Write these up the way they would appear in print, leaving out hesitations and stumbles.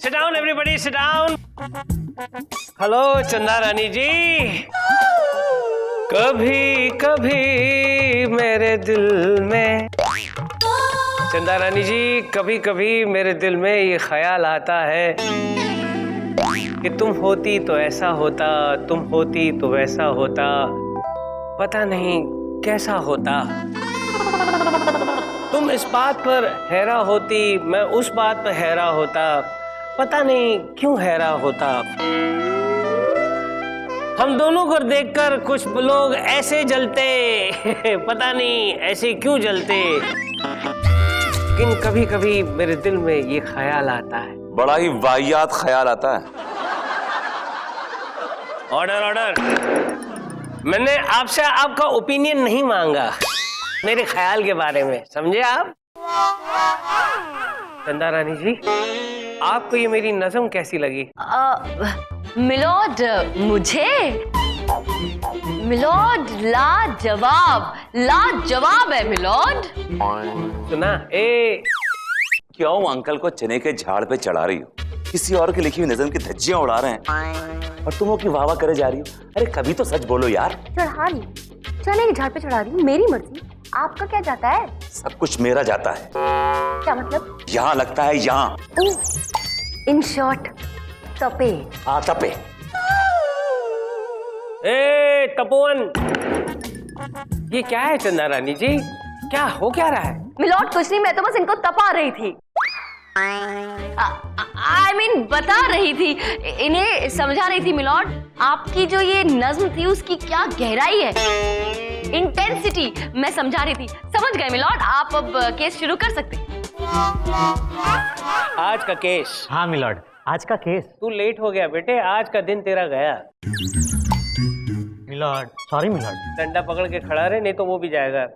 Sit down, everybody, sit down. Hello चंदा रानी जी। कभी कभी मेरे दिल में, चंदा रानी जी, कभी कभी मेरे दिल में ये ख्याल आता है कि तुम होती तो ऐसा होता, तुम होती तो वैसा होता, पता नहीं कैसा होता। तुम इस बात पर हैरा होती, मैं उस बात पर हैरा होता, पता नहीं क्यों हैरा होता। हम दोनों को देखकर कुछ लोग ऐसे जलते पता नहीं ऐसे क्यों जलते, लेकिन कभी कभी मेरे दिल में ये ख्याल आता है। बड़ा ही वाहियात ख्याल आता है। Order order. मैंने आपसे आपका ओपिनियन नहीं मांगा मेरे ख्याल के बारे में, समझे आप? चंदा रानी जी, आपको ये मेरी नज़म कैसी लगी? मिलॉर्ड, मुझे मिलॉर्ड लाजवाब, लाजवाब है मिलॉर्ड। सुना ए, क्यों अंकल को चने के झाड़ पे चढ़ा रही हो? किसी और की लिखी हुई नज़म की धज्जियां उड़ा रहे हैं और तुम की वाह करे जा रही हो। अरे कभी तो सच बोलो यार। चढ़ा रही, चने के झाड़ पे चढ़ा रही, मेरी मर्जी। आपका क्या जाता है? सब कुछ मेरा जाता है। क्या मतलब? यहाँ लगता है यहाँ। इन शॉर्ट तपे। हाँ तपे। ए तपोवन, ये क्या है चंदा रानी जी? क्या हो क्या रहा है? मिलॉर्ड कुछ नहीं, मैं तो बस इनको तपा रही थी। I mean, बता रही थी, इन्हें समझा रही थी मिलॉर्ड। आपकी जो ये नज्म थी उसकी क्या गहराई है, इंटेंसिटी मैं समझा रही थी। समझ गए मिलॉर्ड? आप अब केस शुरू कर सकते हैं। आज का केस? हाँ मिलॉर्ड, आज का केस। तू लेट हो गया बेटे, आज का दिन तेरा गया। Milord sorry milord. डंडा पकड़ के खड़ा रहे, नहीं तो वो भी जाएगा।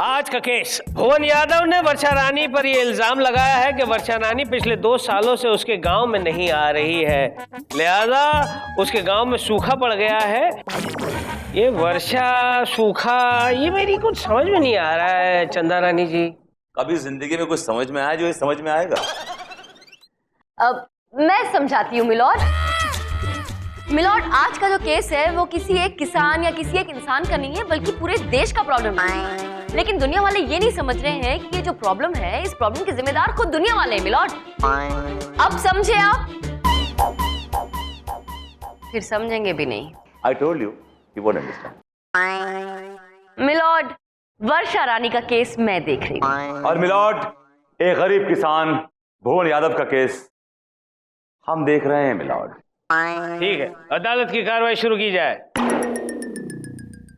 आज का केस, भुवन यादव ने वर्षा रानी पर यह इल्जाम लगाया है कि वर्षा रानी पिछले 2 सालों से उसके गांव में नहीं आ रही है, लिहाजा उसके गांव में सूखा पड़ गया है। ये वर्षा सूखा, ये मेरी कुछ समझ में नहीं आ रहा है चंदा रानी जी। कभी जिंदगी में कुछ समझ में आया जो ये समझ में आएगा? अब मैं समझाती हूँ मिलॉर्ड। मिलॉर्ड, आज का जो केस है वो किसी एक किसान या किसी एक इंसान का नहीं है, बल्कि पूरे देश का प्रॉब्लम है। लेकिन दुनिया वाले ये नहीं समझ रहे हैं कि ये जो प्रॉब्लम है, इस प्रॉब्लम के जिम्मेदार खुद दुनिया वाले हैं मिलॉर्ड। अब समझे आप? फिर समझेंगे भी नहीं। I told you, you won't understand. My lord, Varsha Rani का केस मैं देख रही हूँ। और मिलॉर्ड, एक गरीब किसान भुवन यादव का केस हम देख रहे हैं मिलॉर्ड। ठीक है, अदालत की कार्रवाई शुरू की जाए।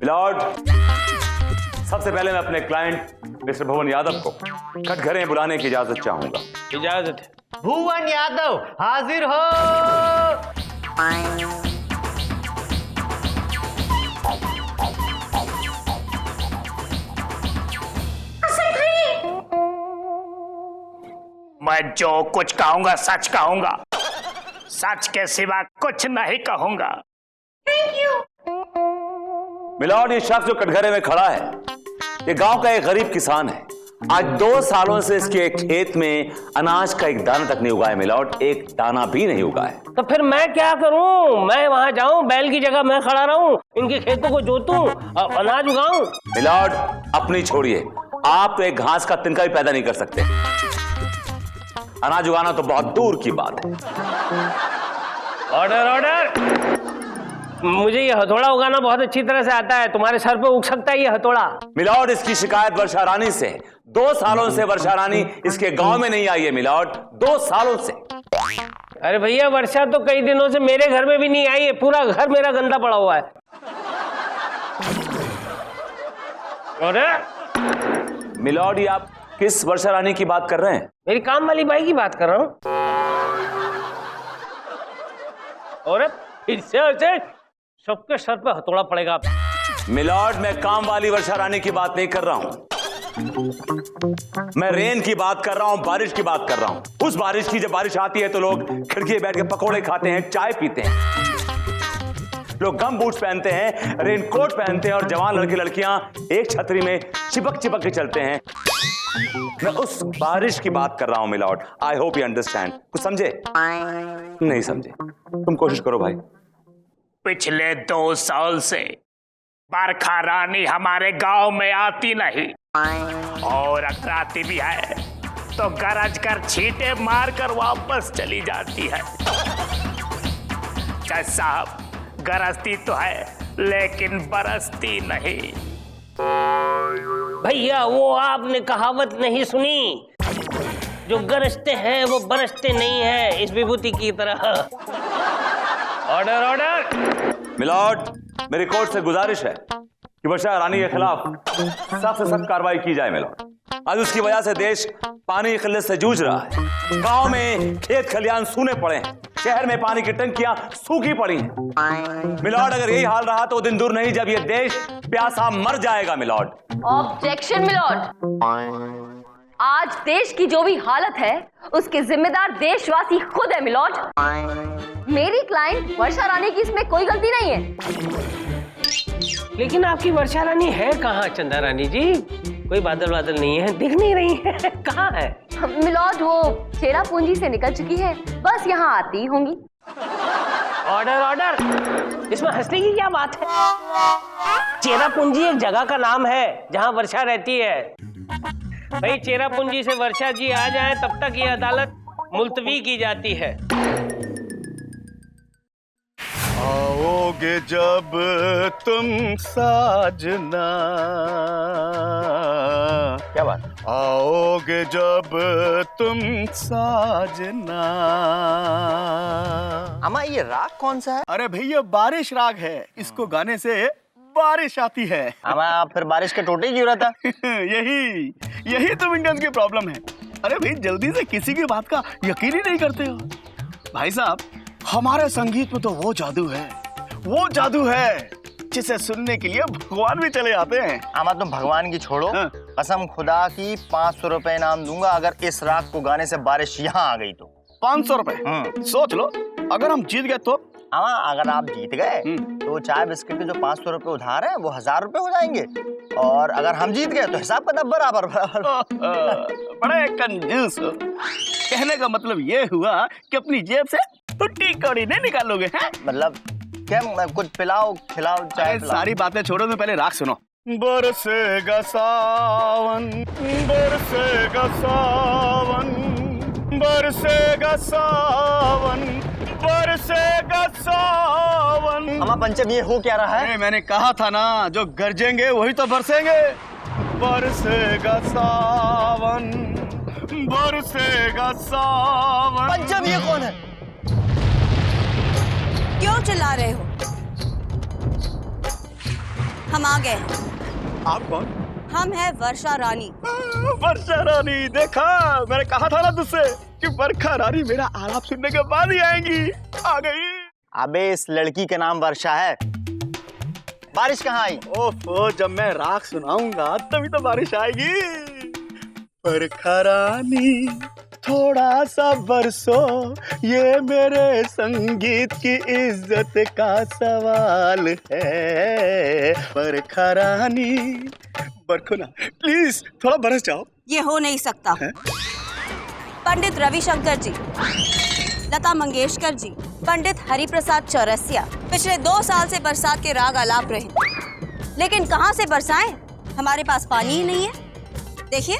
मिलॉर्ड, सबसे पहले मैं अपने क्लाइंट मिस्टर भुवन यादव को कटघरे में बुलाने की इजाजत चाहूंगा। इजाजत है। भुवन यादव हाजिर हो। मैं जो कुछ कहूंगा सच कहूंगा, सच के सिवा कुछ नहीं कहूंगा। मिलॉर्ड, ये शख्स जो कटघरे में खड़ा है, ये गांव का एक गरीब किसान है। आज 2 सालों से इसके खेत में अनाज का एक दाना तक नहीं उगा है मिलॉर्ड, एक दाना भी नहीं उगा है। तो फिर मैं क्या करूं? मैं वहां जाऊं, बैल की जगह मैं खड़ा रहूं, इनके खेतों को जोतूं, अनाज उगाऊं? मिलॉर्ड, अपनी छोड़िए, आप तो एक घास का तिनका भी पैदा नहीं कर सकते। अनाज उगाना तो बहुत दूर की बात है। Order order. मुझे ये हथौड़ा उगाना बहुत अच्छी तरह से आता है, तुम्हारे सर पे उग सकता है ये हथौड़ा? मिलॉर्ड, इसकी शिकायत वर्षा रानी से। 2 सालों से वर्षा रानी इसके गांव में नहीं आई है मिलॉर्ड, 2 सालों से। अरे भैया, वर्षा तो कई दिनों से मेरे घर में भी नहीं आई है, पूरा घर मेरा गंदा पड़ा हुआ है। अरे मिलॉर्ड, ये आप किस वर्षा रानी की बात कर रहे हैं? मेरी काम वाली बाई की बात कर रहा हूं। और फिर से सबके सर पे हथौड़ा पड़ेगा। मिलॉर्ड, मैं काम वाली वर्षा रानी की बात नहीं कर रहा हूं, मैं रेन की बात कर रहा हूं, बारिश की बात कर रहा हूं। उस बारिश की, जब बारिश आती है तो लोग खिड़की में बैठ के पकौड़े खाते हैं, चाय पीते हैं, लोग गम बूट्स पहनते हैं, रेनकोट पहनते हैं और जवान लड़के लड़कियां एक छतरी में चिपक चिपक के चलते हैं। मैं उस बारिश की बात कर रहा हूं milord. I hope you understand. कुछ समझे? नहीं समझे? तुम कोशिश करो भाई। पिछले 2 साल से बरखा रानी हमारे गांव में आती नहीं, और अगर आती भी है तो गरज कर छींटे मार कर वापस चली जाती है। जज साहब, गरजती तो है लेकिन बरसती नहीं। भैया वो आपने कहावत नहीं सुनी, जो गरजते हैं वो बरसते नहीं है, इस विभूति की तरह। Order order. मिलॉर्ड, मेरी कोर्ट से गुजारिश है कि वर्षा रानी के खिलाफ सख्त से सख्त कार्रवाई की जाए मिलॉर्ड। आज उसकी वजह से देश पानी की किल्लत से जूझ रहा है। गांव में खेत खलियान सूने पड़े हैं, शहर में पानी की टंकियां सूखी पड़ी हैं। मिलॉर्ड, अगर यही हाल रहा तो दिन दूर नहीं जब ये देश प्यासा मर जाएगा मिलॉर्ड। Objection milord. आज देश की जो भी हालत है उसके जिम्मेदार देशवासी खुद है मिलॉर्ड। मेरी क्लाइंट वर्षा रानी की इसमें कोई गलती नहीं है। लेकिन आपकी वर्षा रानी है कहाँ चंदा रानी जी? कोई बादल बादल नहीं है, दिख नहीं रही है। कहाँ है? मिलॉर्ड वो चेरापूंजी से निकल चुकी है, बस यहाँ आती होंगी। Order order. इसमें हंसने की क्या बात है? चेरापूंजी एक जगह का नाम है जहाँ वर्षा रहती है। भाई चेरापूंजी से वर्षा जी आ जाए तब तक ये अदालत मुलतवी की जाती है। आओगे जब तुम साजना, क्या बात? आओगे जब तुम साजना। अम्मा ये राग कौन सा है? अरे भैया बारिश राग है, इसको गाने से बारिश आती है। अम्मा फिर बारिश के टोटे क्यों रहता? यही तुम इंडियंस की प्रॉब्लम है। अरे भाई जल्दी से किसी की बात का यकीन ही नहीं करते हो। भाई साहब, हमारे संगीत में तो वो जादू है जिसे सुनने के लिए भगवान भी चले आते हैं। अम्मा तुम भगवान की छोड़ो, हाँ। कसम खुदा की 500 रुपए इनाम दूंगा अगर इस राग को गाने से बारिश यहाँ आ गई तो। 500 रुपए? सोच लो, अगर हम जीत गए तो? अम्मा अगर आप जीत गए तो चाय बिस्किट के जो 500 रुपए उधार है वो 1000 रुपए हो जाएंगे, और अगर हम जीत गए तो हिसाब किताब बराबर। बड़े कंजूस हो। कहने का मतलब ये हुआ कि अपनी जेब से टुट्टी कौड़ी नहीं निकालोगे हैं? मतलब क्या, कुछ पिलाओ खिलाओ चाय पिलाओ। सारी बातें छोड़ो, मैं पहले राग सुनो। बरसेगा सावन, बरसेगा सावन, बरसेगा सावन, बरसेगा सावन। अम्मा पंचम ये हो क्या रहा है? अरे मैंने कहा था ना, जो गरजेंगे वही तो बरसेंगे। बरसेगा सावन, बरसेगा सावन। पंचम ये कौन है? क्यों चिल्ला रहे हो? हम आ गए। आप कौन? हम है वर्षा रानी। वर्षा रानी, देखा मैंने कहा था ना तुझसे कि वर्षा रानी मेरा आलाप सुनने के बाद ही आएंगी। आ गई। अबे इस लड़की का नाम वर्षा है। बारिश कहाँ आई? ओफो, जब मैं राग सुनाऊंगा तभी तो बारिश आएगी। वर्षा रानी थोड़ा सा बरसो, ये मेरे संगीत की इज्जत का सवाल है। वर्षा रानी बरखो ना, प्लीज थोड़ा बरस जाओ। ये हो नहीं सकता। पंडित रविशंकर जी, लता मंगेशकर जी, पंडित हरिप्रसाद चौरसिया पिछले 2 साल से बरसात के राग आलाप रहे, लेकिन कहाँ से बरसाएं? हमारे पास पानी ही नहीं है। देखिए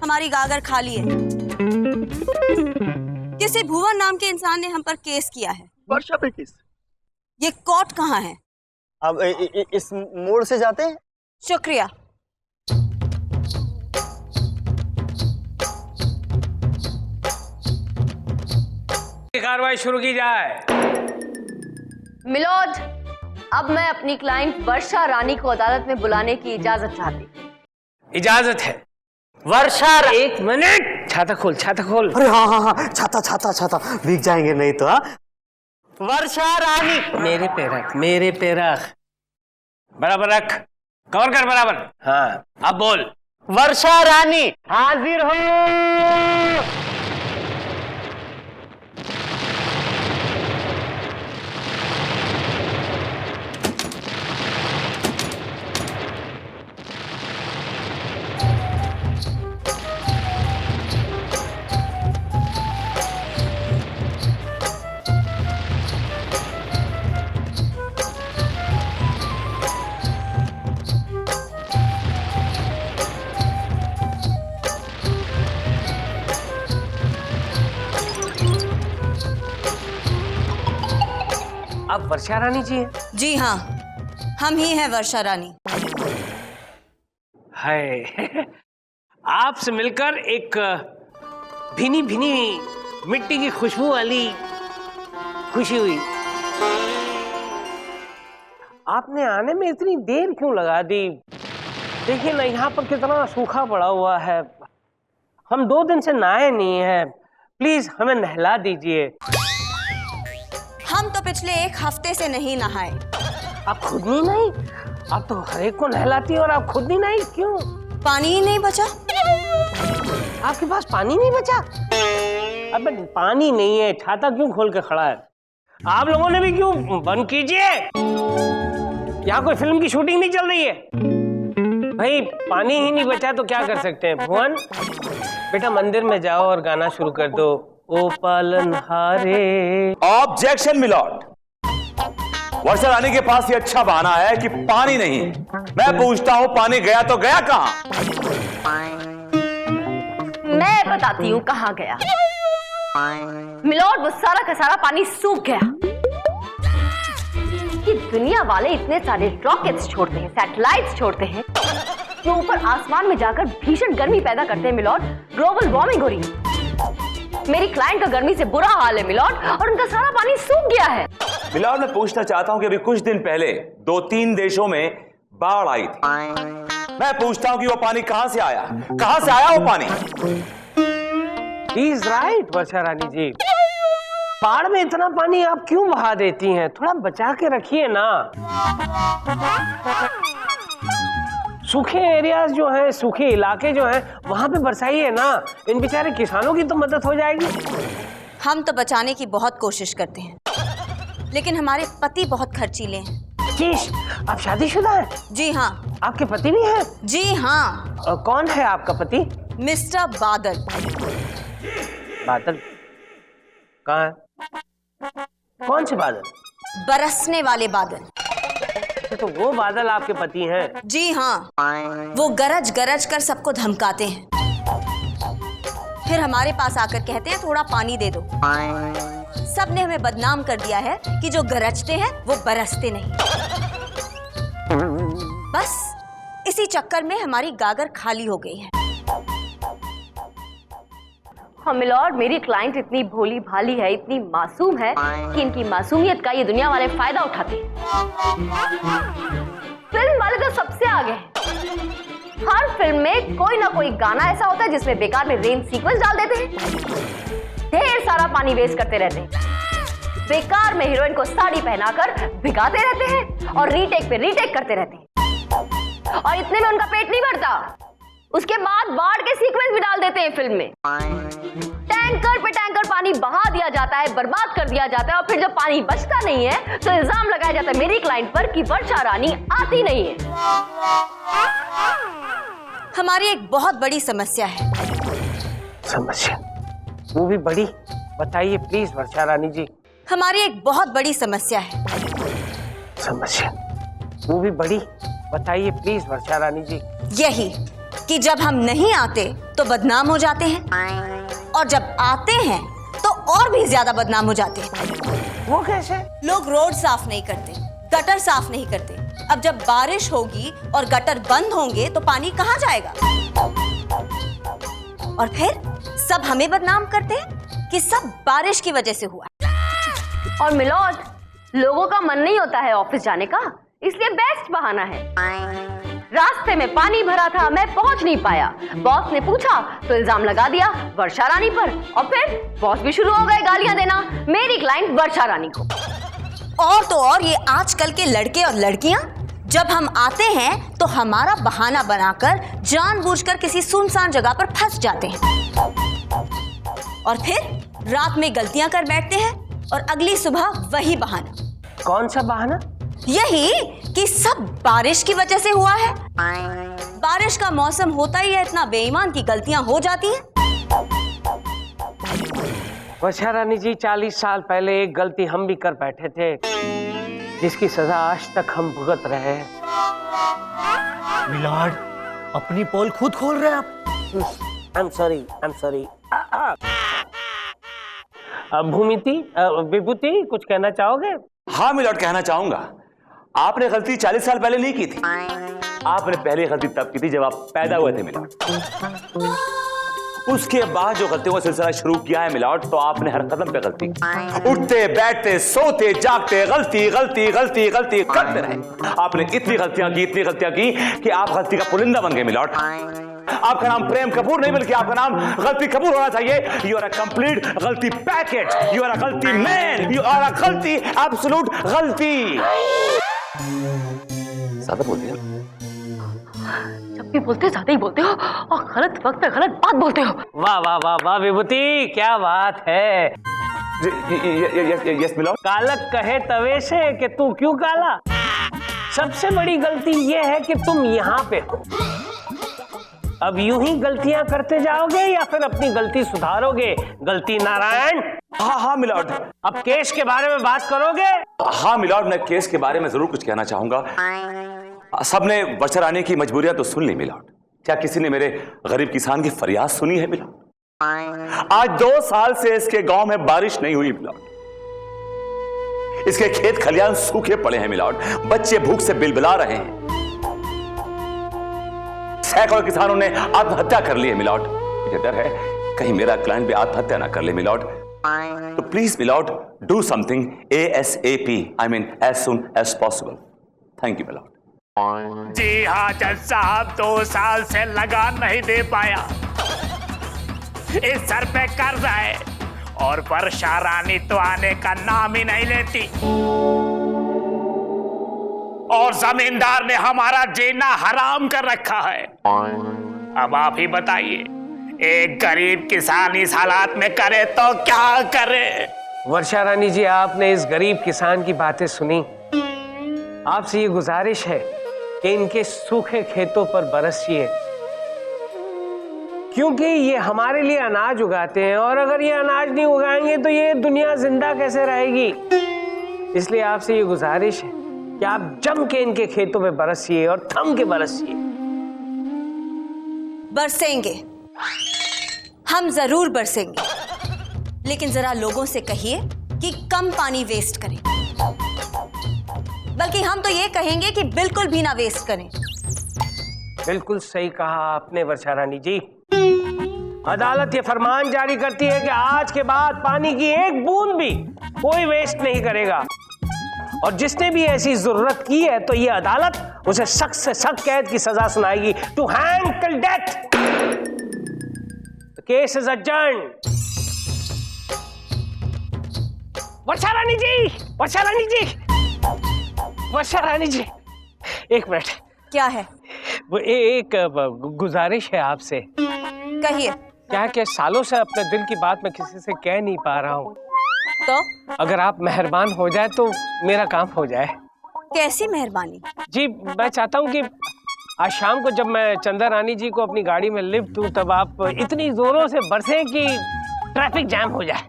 हमारी गागर खाली है। किसी भुवन नाम के इंसान ने हम पर केस किया है। वर्षा पे किस? ये कोर्ट कहाँ है? अब इस मोड़ से जाते हैं। शुक्रिया। कार्रवाई शुरू की जाए। मिलॉर्ड, अब मैं अपनी क्लाइंट वर्षा रानी को अदालत में बुलाने की इजाजत चाहती। इजाजत है। वर्षा, एक मिनट। छाता खोल, छाता खोल। अरे हाँ, छाता भीग जाएंगे नहीं तो। वर्षा रानी, मेरे पे रख। बराबर रख, कवर कर बराबर। हाँ अब बोल। वर्षा रानी हाजिर हो। आप वर्षा रानी जी हैं? जी हाँ, हम ही हैं वर्षा रानी। है आपसे मिलकर एक भीनी भीनी मिट्टी की खुशबू वाली खुशी हुई। आपने आने में इतनी देर क्यों लगा दी? देखिए ना, यहाँ पर कितना सूखा पड़ा हुआ है। हम 2 दिन से नहाए नहीं हैं। प्लीज हमें नहला दीजिए। हम तो पिछले 1 हफ्ते से नहीं नहाए। आप खुद नहीं नहाई? आप तो हर एक को नहलाती और आप खुद नहीं नहाई, क्यों? पानी ही नहीं बचा। आपके पास पानी नहीं बचा? अबे पानी नहीं है, छाता क्यों खोल के खड़ा है? आप लोगों ने भी क्यों? बंद कीजिए, यहाँ कोई फिल्म की शूटिंग नहीं चल रही है। भाई पानी ही नहीं बचा तो क्या कर सकते हैं? भुवन बेटा मंदिर में जाओ और गाना शुरू कर दो, ओ पालनहारे। ऑब्जेक्शन मिलॉर्ड, वर्षा रानी के पास ये अच्छा बहाना है कि पानी नहीं। मैं पूछता हूं पानी गया तो गया कहां? मैं बताती हूँ कहाँ गया। मिलॉर्ड, वो सारा का सारा पानी सूख गया। कि दुनिया वाले इतने सारे रॉकेट्स छोड़ते हैं, सैटेलाइट्स छोड़ते हैं, जो ऊपर आसमान में जाकर भीषण गर्मी पैदा करते हैं मिलॉर्ड। ग्लोबल वार्मिंग हो रही है। मेरी क्लाइंट का गर्मी से बुरा हाल है मिलॉर्ड, और उनका सारा पानी सूख गया है। मिलॉर्ड, मैं पूछना चाहता हूं कि अभी कुछ दिन पहले 2-3 देशों में बाढ़ आई थी। मैं पूछता हूं कि वो पानी कहां से आया? कहां से आया वो पानी? He is right, वर्षा रानी जी। बाढ़ में इतना पानी आप क्यों बहा देती हैं? थोड़ा बचा के रखिए ना। सूखे एरियाज जो हैं, सूखे इलाके जो हैं, वहां पे बरसाइए ना। इन बेचारे किसानों की तो मदद हो जाएगी। हम तो बचाने की बहुत कोशिश करते हैं, लेकिन हमारे पति बहुत खर्चीले हैं। कीश, आप शादीशुदा हैं? जी हाँ। आपके पति भी हैं? जी हाँ। कौन है आपका पति? मिस्टर बादल। बादल कहाँ है? कौन से बादल? बरसने वाले बादल। तो वो बादल आपके पति हैं? जी हाँ। वो गरज गरज कर सबको धमकाते हैं, फिर हमारे पास आकर कहते हैं थोड़ा पानी दे दो। सबने हमें बदनाम कर दिया है कि जो गरजते हैं वो बरसते नहीं। बस इसी चक्कर में हमारी गागर खाली हो गई है। हाँ मिलॉर्ड, मेरी क्लाइंट इतनी भोली भाली है, इतनी मासूम है कि इनकी मासूमियत का ये दुनिया वाले फायदा उठाते हैं। फिल्म वाले तो सबसे आगे हैं। हर फिल्म में कोई ना कोई गाना ऐसा होता है जिसमें बेकार में रेन सीक्वेंस डाल देते हैं, ढेर सारा पानी वेस्ट करते रहते हैं, बेकार में हीरोइन को साड़ी पहनाकर भिगाते रहते हैं और रीटेक पे रीटेक करते रहते हैं। और इतने में उनका पेट नहीं भरता, उसके बाद बाढ़ के सीक्वेंस भी डाल देते हैं फिल्म में। टैंकर पे टैंकर पानी बहा दिया जाता है, बर्बाद कर दिया जाता है, और फिर जब पानी बचता नहीं है तो इल्जाम लगाया जाता है मेरी क्लाइंट पर कि वर्षा रानी आती नहीं है। हमारी एक बहुत बड़ी समस्या है। समस्या? वो भी बड़ी? बताइए प्लीज वर्षा रानी जी। हमारी एक बहुत बड़ी समस्या है। समस्या? वो भी बड़ी? बताइए प्लीज वर्षा रानी जी। यही कि जब हम नहीं आते तो बदनाम हो जाते हैं, और जब आते हैं तो और भी ज्यादा बदनाम हो जाते हैं। वो कैसे? लोग रोड साफ नहीं करते, गटर साफ नहीं करते। अब जब बारिश होगी और गटर बंद होंगे तो पानी कहाँ जाएगा? और फिर सब हमें बदनाम करते हैं कि सब बारिश की वजह से हुआ। और मिलॉर्ड, लोगों का मन नहीं होता है ऑफिस जाने का, इसलिए बेस्ट बहाना है। रास्ते में पानी भरा था, मैं पहुंच नहीं पाया। बॉस ने पूछा तो इल्जाम लगा दिया वर्षा रानी पर, और फिर बॉस भी शुरू हो गए गालियां देना मेरी क्लाइंट वर्षा रानी को। और तो और ये आजकल के लड़के और लड़कियां जब हम आते हैं तो हमारा बहाना बनाकर जानबूझकर किसी सुनसान जगह पर फंस जाते हैं, और फिर रात में गलतियां कर बैठते हैं, और अगली सुबह वही बहाना। कौन सा बहाना? यही कि सब बारिश की वजह से हुआ है। बारिश का मौसम होता ही है, इतना बेईमान की गलतियां हो जाती हैं। वर्षा रानी जी, 40 साल पहले एक गलती हम भी कर बैठे थे, जिसकी सजा आज तक हम भुगत रहे हैं। मिलॉर्ड, अपनी पोल खुद खोल रहे हैं आप। I'm sorry. भूमिति, विभूति, कुछ कहना चाहोगे? हाँ मिलॉर्ड, कहना चाहूंगा आपने गलती 40 साल पहले नहीं की थी। आपने पहली गलती तब की थी जब आप पैदा हुए थे मिलॉर्ड। उसके बाद जो गलतियों का सिलसिला शुरू किया है मिलॉर्ड, तो आपने हर कदम पे गलती की। उठते बैठते सोते जागते गलती गलती गलती गलती करते रहे। आपने इतनी गलतियां की कि आप गलती का पुलिंदा बन गए मिलॉर्ड। आपका नाम प्रेम कपूर नहीं बल्कि आपका नाम गलती कपूर होना चाहिए। यू आर अ कंप्लीट गलती पैकेट, यू आर अ गलती मैन, यू आर अ गलती एब्सोल्यूट गलती। ज्यादा बोल दिया। जब भी बोलते हो ज्यादा ही बोलते हो और गलत वक्त पे गलत बात बोलते हो। वाह वाह वाह वाह विभूति, क्या बात है। Yes milord. कालक कहे तवे से कि तू क्यों काला। सबसे बड़ी गलती यह है कि तुम यहाँ पे हो। अब यूं ही गलतियां करते जाओगे या फिर अपनी गलती सुधारोगे? गलती नारायण। हाँ मिलॉर्ड। अब केस के बारे में बात करोगे? हाँ मिलॉर्ड, मैं केस के बारे में जरूर कुछ कहना चाहूंगा। सबने वर्षा रानी की मजबूरियां तो सुन ली मिलॉर्ड, क्या किसी ने मेरे गरीब किसान की फरियाद सुनी है मिलॉर्ड? आज 2 साल से इसके गांव में बारिश नहीं हुई मिलॉर्ड। इसके खेत खलियान सूखे पड़े हैं मिलॉर्ड। बच्चे भूख से बिलबिला रहे हैं। सैकड़ों किसानों ने आत्महत्या कर ली है मिलॉर्ड। मुझे डर है कहीं मेरा क्लाइंट भी आत्महत्या ना कर ले मिलॉर्ड। तो please my lord, do something ASAP, I mean as soon as possible. Thank you my lord. जी हाँ जज साहब, 2 साल से लगान नहीं दे पाया। इस सर पे कर्ज है और वर्षा रानी तो आने का नाम ही नहीं लेती। और जमींदार ने हमारा जीना हराम कर रखा है। अब आप ही बताइए, एक गरीब किसान इस हालात में करे तो क्या करे? वर्षा रानी जी, आपने इस गरीब किसान की बातें सुनी। आपसे ये गुजारिश है कि इनके सूखे खेतों पर बरसिए, क्योंकि ये हमारे लिए अनाज उगाते हैं और अगर ये अनाज नहीं उगाएंगे तो ये दुनिया जिंदा कैसे रहेगी। इसलिए आपसे ये गुजारिश है कि आप जम के इनके खेतों में बरसिए और थम के बरसिए। बरसेंगे, हम जरूर बरसेंगे, लेकिन जरा लोगों से कहिए कि कम पानी वेस्ट करें। बल्कि हम तो ये कहेंगे कि बिल्कुल भी ना वेस्ट करें। बिल्कुल सही कहा आपने वर्षा रानी जी। अदालत ये फरमान जारी करती है कि आज के बाद पानी की एक बूंद भी कोई वेस्ट नहीं करेगा और जिसने भी ऐसी जरूरत की है तो ये अदालत उसे सख्त से सख्त कैद की सजा सुनाएगी, to hang till death. The case is adjourned. Varsha Rani ji, Varsha Rani ji, Varsha Rani ji, एक मिनट। क्या है? वो एक गुजारिश है आपसे। कहिए। क्या कि सालों से अपने दिल की बात मैं किसी से कह नहीं पा रहा हूँ, तो अगर आप मेहरबान हो जाए तो मेरा काम हो जाए। कैसी मेहरबानी? जी, मैं चाहता हूँ कि आज शाम को जब मैं चंदा रानी जी को अपनी गाड़ी में लिफ्ट दूं तब आप इतनी जोरों से बरसें कि ट्रैफिक जैम हो जाए।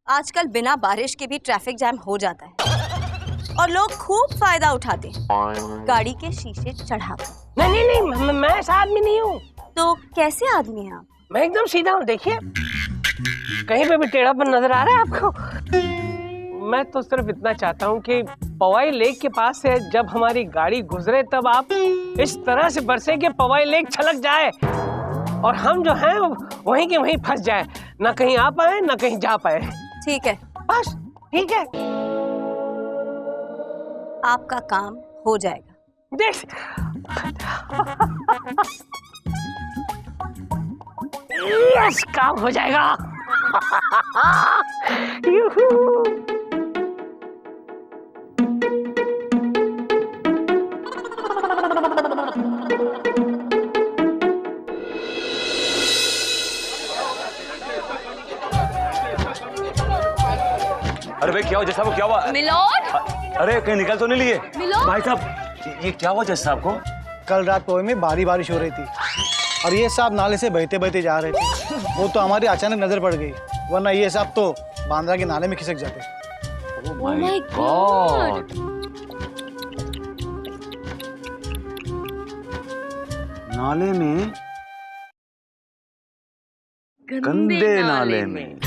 आजकल बिना बारिश के भी ट्रैफिक जैम हो जाता है और लोग खूब फायदा उठाते हैं गाड़ी के शीशे चढ़ाकर। नहीं नहीं नहीं, मैं ऐसा आदमी नहीं हूँ। तो कैसे आदमी हैं आप? मैं एकदम सीधा हूँ। देखिए, कहीं पे भी टेढ़ापन नजर आ रहा है आपको? मैं तो सिर्फ इतना चाहता हूँ कि पवाई लेक के पास से जब हमारी गाड़ी गुजरे तब आप इस तरह से बरसे कि पवाई लेक छलक जाए और हम जो हैं वहीं के वहीं फंस जाए, ना कहीं आ पाए ना कहीं जा पाए। ठीक है, बस ठीक है, आपका काम हो जाएगा। देख यस, काम हो जाएगा। अरे भाई क्या हुआ जज साहब, क्या हुआ? मिलॉर्ड, अरे कहीं निकल तो नहीं लिए? मिलॉर्ड? भाई साहब ये क्या हुआ जज साहब को? कल रात पोए में भारी बारिश हो रही थी और ये साहब नाले से बहते बहते जा रहे थे। वो तो हमारी अचानक नजर पड़ गई, वरना ये साहब तो बांद्रा के नाले में खिसक जाते। Oh my God! नाले में, गंदे नाले में।